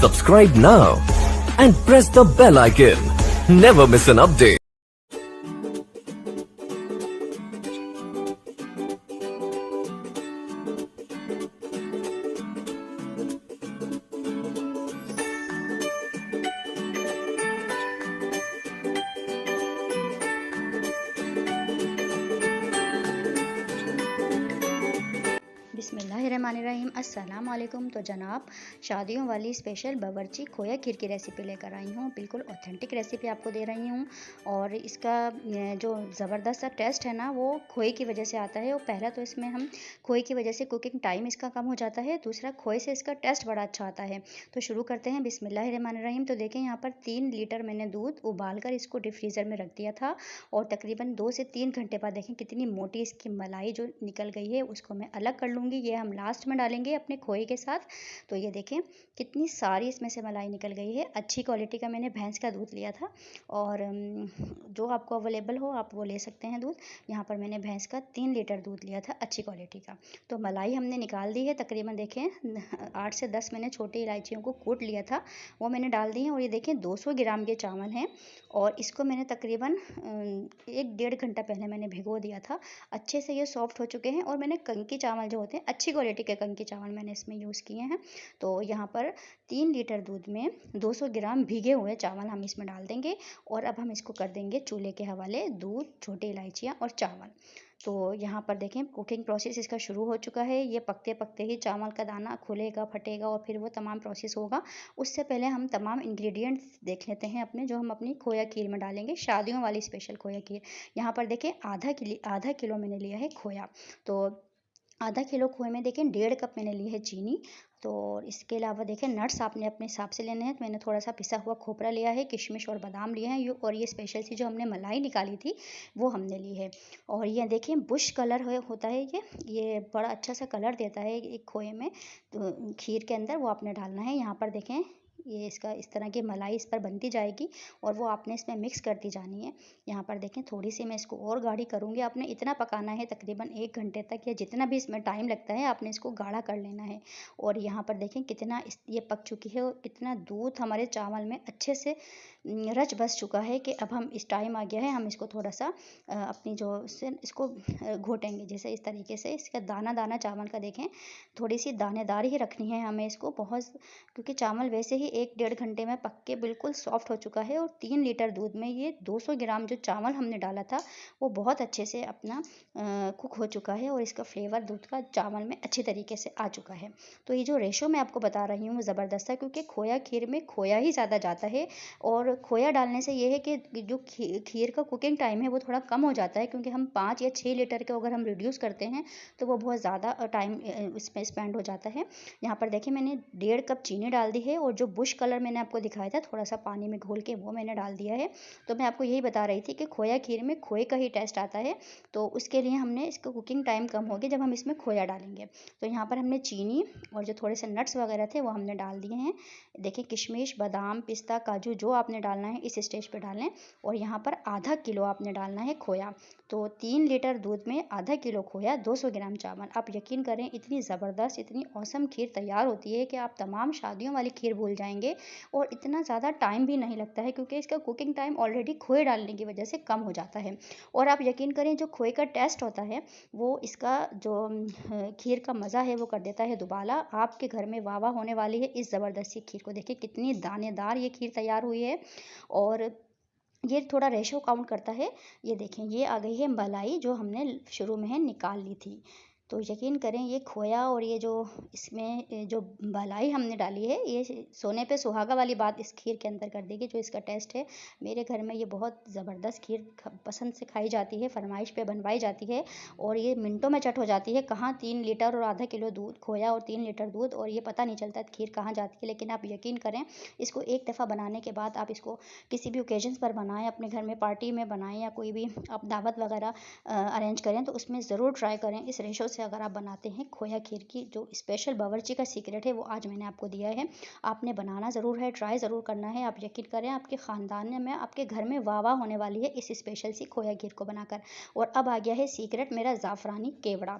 Subscribe now and press the bell icon. Never miss an update. बिस्मिल्लाहिर्रहमानिर्रहीम अस्सलाम वालेकुम। तो जनाब, शादियों वाली स्पेशल बावर्ची खोया खीर की रेसिपी लेकर आई हूँ। बिल्कुल ऑथेंटिक रेसिपी आपको दे रही हूँ। और इसका जो ज़बरदस्त सा टेस्ट है ना, वो खोए की वजह से आता है। और पहला तो इसमें हम खोए की वजह से कुकिंग टाइम इसका कम हो जाता है, दूसरा खोए से इसका टेस्ट बड़ा अच्छा आता है। तो शुरू करते हैं बिस्मिल्लाहिर्रहमानिर्रहीम। तो देखें, यहाँ पर 3 लीटर मैंने दूध उबाल कर इसको डीप फ्रीज़र में रख दिया था। और तकरीबन 2 से 3 घंटे बाद देखें कितनी मोटी इसकी मलाई जो निकल गई है, उसको मैं अलग कर लूँगी। ये हम लास्ट में डालेंगे अपने खोए के साथ। तो ये देखें कितनी सारी इसमें से मलाई निकल गई है। अच्छी क्वालिटी का मैंने भैंस का दूध लिया था, और जो आपको अवेलेबल हो आप वो ले सकते हैं दूध। यहाँ पर मैंने भैंस का 3 लीटर दूध लिया था अच्छी क्वालिटी का। तो मलाई हमने निकाल दी है। तकरीबन देखें 8 से 10 मैंने छोटी इलायचियों को कूट लिया था, वो मैंने डाल दी है। और ये देखें 200 ग्राम के चावल हैं, और इसको मैंने तकरीबन 1-1.5 घंटा पहले मैंने भिगो दिया था। अच्छे से ये सॉफ्ट हो चुके हैं। और मैंने कंकी चावल जो होते हैं, अच्छी क्वालिटी के कंकी चावल मैंने इसमें यूज़ किए हैं। तो यहाँ पर 3 लीटर दूध में 200 ग्राम भीगे हुए चावल हम इसमें डाल देंगे। और अब हम इसको कर देंगे चूल्हे के हवाले, दूध, छोटी इलायचियाँ और चावल। तो यहाँ पर देखें कुकिंग प्रोसेस इसका शुरू हो चुका है। ये पकते पकते ही चावल का दाना खुलेगा, फटेगा, और फिर वो तमाम प्रोसेस होगा। उससे पहले हम तमाम इंग्रेडिएंट्स देख लेते हैं अपने, जो हम अपनी खोया खीर में डालेंगे, शादियों वाली स्पेशल खोया खीर। यहाँ पर देखें आधा किलो मैंने लिया है खोया। तो आधा किलो खोए में देखें 1.5 कप मैंने ली है चीनी। तो इसके अलावा देखें नट्स आपने अपने हिसाब से लेने हैं। तो मैंने थोड़ा सा पिसा हुआ खोपरा लिया है, किशमिश और बादाम लिए हैं। और ये स्पेशल सी जो हमने मलाई निकाली थी वो हमने ली है। और ये देखें बुश कलर होता है, ये बड़ा अच्छा सा कलर देता है एक खोए में। तो खीर के अंदर वो आपने डालना है। यहाँ पर देखें ये इसका इस तरह की मलाई इस पर बनती जाएगी, और वो आपने इसमें मिक्स करती जानी है। यहाँ पर देखें थोड़ी सी मैं इसको और गाढ़ी करूँगी। आपने इतना पकाना है तकरीबन 1 घंटे तक, या जितना भी इसमें टाइम लगता है आपने इसको गाढ़ा कर लेना है। और यहाँ पर देखें कितना ये पक चुकी है, और कितना दूध हमारे चावल में अच्छे से रच बस चुका है। कि अब हम इस टाइम आ गया है, हम इसको थोड़ा सा अपनी जो से इसको घोटेंगे, जैसे इस तरीके से। इसका दाना दाना चावल का देखें, थोड़ी सी दानेदार ही रखनी है हमें इसको बहुत, क्योंकि चावल वैसे ही 1-1.5 घंटे में पक के बिल्कुल सॉफ्ट हो चुका है। और 3 लीटर दूध में ये 200 ग्राम जो चावल हमने डाला था वो बहुत अच्छे से अपना कुक हो चुका है, और इसका फ्लेवर दूध का चावल में अच्छी तरीके से आ चुका है। तो ये जो रेशो मैं आपको बता रही हूँ वो ज़बरदस्त है, क्योंकि खोया खीर में खोया ही ज़्यादा जाता है। और खोया डालने से ये है कि जो खीर का कुकिंग टाइम है वो थोड़ा कम हो जाता है, क्योंकि हम 5 या 6 लीटर के अगर हम रिड्यूस करते हैं तो वो बहुत ज़्यादा टाइम इसमें स्पेंड हो जाता है। यहाँ पर देखिए मैंने 1.5 कप चीनी डाल दी है, और जो बुश कलर मैंने आपको दिखाया था थोड़ा सा पानी में घोल के, वो मैंने डाल दिया है। तो मैं आपको यही बता रही थी कि खोया खीर में खोए का ही टेस्ट आता है। तो उसके लिए हमने इसका कुकिंग टाइम कम हो गया जब हम इसमें खोया डालेंगे। तो यहाँ पर हमने चीनी और जो थोड़े से नट्स वगैरह थे वो हमने डाल दिए हैं। देखिए किशमिश, बादाम, पिस्ता, काजू जो आपने डालना है इस स्टेज पे डालें। और यहाँ पर आधा किलो आपने डालना है खोया। तो 3 लीटर दूध में आधा किलो खोया, 200 ग्राम चावल। आप यकीन करें इतनी ज़बरदस्त, इतनी औसम खीर तैयार होती है कि आप तमाम शादियों वाली खीर भूल जाएंगे। और इतना ज़्यादा टाइम भी नहीं लगता है, क्योंकि इसका कुकिंग टाइम ऑलरेडी खोए डालने की वजह से कम हो जाता है। और आप यकीन करें जो खोए का टेस्ट होता है वो इसका जो खीर का मज़ा है वो कर देता है दुबाला। आपके घर में वाह वाह होने वाली है इस ज़बरदस्ती खीर को। देखिए कितनी दानेदार ये खीर तैयार हुई है। और ये थोड़ा रेशो काउंट करता है। ये देखें ये आ गई है मलाई, जो हमने शुरू में है निकाल ली थी। तो यकीन करें ये खोया और ये जो इसमें जो मलाई हमने डाली है, ये सोने पे सुहागा वाली बात इस खीर के अंदर कर देगी। जो इसका टेस्ट है, मेरे घर में ये बहुत ज़बरदस्त खीर पसंद से खाई जाती है, फरमाइश पे बनवाई जाती है, और ये मिनटों में चट हो जाती है। कहाँ 3 लीटर और आधा किलो दूध खोया और 3 लीटर दूध, और ये पता नहीं चलता खीर कहाँ जाती है। लेकिन आप यकीन करें इसको एक दफ़ा बनाने के बाद आप इसको किसी भी ओकेजन्स पर बनाएं, अपने घर में पार्टी में बनाएं, या कोई भी आप दावत वगैरह अरेंज करें तो उसमें ज़रूर ट्राई करें। इस रेशो से अगर आप बनाते हैं खोया खीर की जो स्पेशल बावर्ची का सीक्रेट है वो आज मैंने आपको दिया है। आपने बनाना ज़रूर है, ट्राई ज़रूर करना है। आप यकीन करें आपके ख़ानदान में, आपके घर में वाह वाह होने वाली है इस स्पेशल सी खोया खीर को बनाकर। और अब आ गया है सीक्रेट, मेरा ज़ाफ़रानी केवड़ा।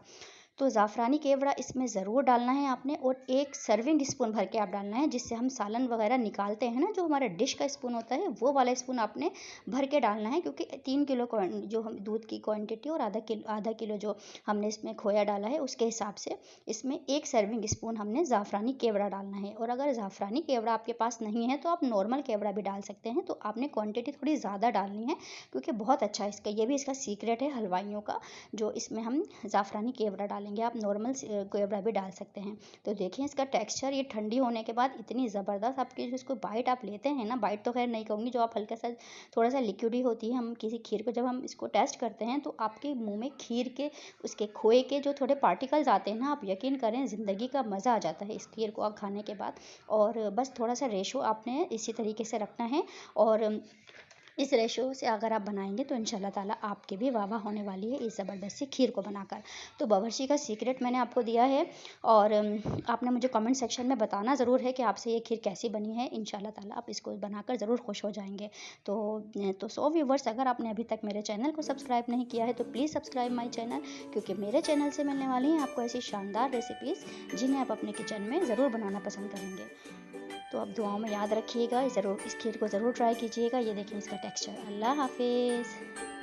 तो ज़ाफ़रानी केवड़ा इसमें ज़रूर डालना है आपने, और 1 सर्विंग स्पून भर के आप डालना है, जिससे हम सालन वगैरह निकालते हैं ना, जो हमारा डिश का स्पून होता है वो वाला स्पून आपने भर के डालना है, क्योंकि 3 किलो जो हम दूध की क्वांटिटी और आधा किलो जो हमने इसमें खोया डाला है उसके हिसाब से इसमें 1 सर्विंग स्पून हमने ज़ाफ़रानी केवड़ा डालना है। और अगर ज़ाफ़रानी केवड़ा आपके पास नहीं है तो आप नॉर्मल केवड़ा भी डाल सकते हैं। तो आपने क्वांटिटी थोड़ी ज़्यादा डालनी है, क्योंकि बहुत अच्छा है इसका, ये भी इसका सीक्रेट है हलवाइयों का, जो इसमें हम ज़ाफ़रानी केवड़ा डालेंगे। आप नॉर्मल केवड़ा भी डाल सकते हैं। तो देखिए इसका टेक्सचर, ये ठंडी होने के बाद इतनी ज़बरदस्त, आपकी जो इसको बाइट आप लेते हैं ना, बाइट तो खैर नहीं कहूँगी, जो आप हल्का सा थोड़ा सा लिक्विडी होती है, हम किसी खीर को जब हम इसको टेस्ट करते हैं तो आपके मुंह में खीर के उसके खोए के जो थोड़े पार्टिकल्स आते हैं ना, आप यकीन करें ज़िंदगी का मज़ा आ जाता है इस खीर को आप खाने के बाद। और बस थोड़ा सा रेशो आपने इसी तरीके से रखना है, और इस रेशो से अगर आप बनाएंगे तो इंशाल्लाह ताला आपके भी वाह वाह होने वाली है इस ज़बरदस्त सी खीर को बनाकर। तो बावर्ची का सीक्रेट मैंने आपको दिया है, और आपने मुझे कमेंट सेक्शन में बताना ज़रूर है कि आपसे ये खीर कैसी बनी है। इंशाल्लाह ताला आप इसको बनाकर ज़रूर खुश हो जाएंगे। तो सो व्यूवर्स, अगर आपने अभी तक मेरे चैनल को सब्सक्राइब नहीं किया है तो प्लीज़ सब्सक्राइब माई चैनल, क्योंकि मेरे चैनल से मिलने वाली हैं आपको ऐसी शानदार रेसिपीज़ जिन्हें आप अपने किचन में ज़रूर बनाना पसंद करेंगे। तो आप दुआओं में याद रखिएगा, ज़रूर इस खीर को ज़रूर ट्राई कीजिएगा। ये देखिए इसका टेक्सचर। अल्लाह हाफिज़।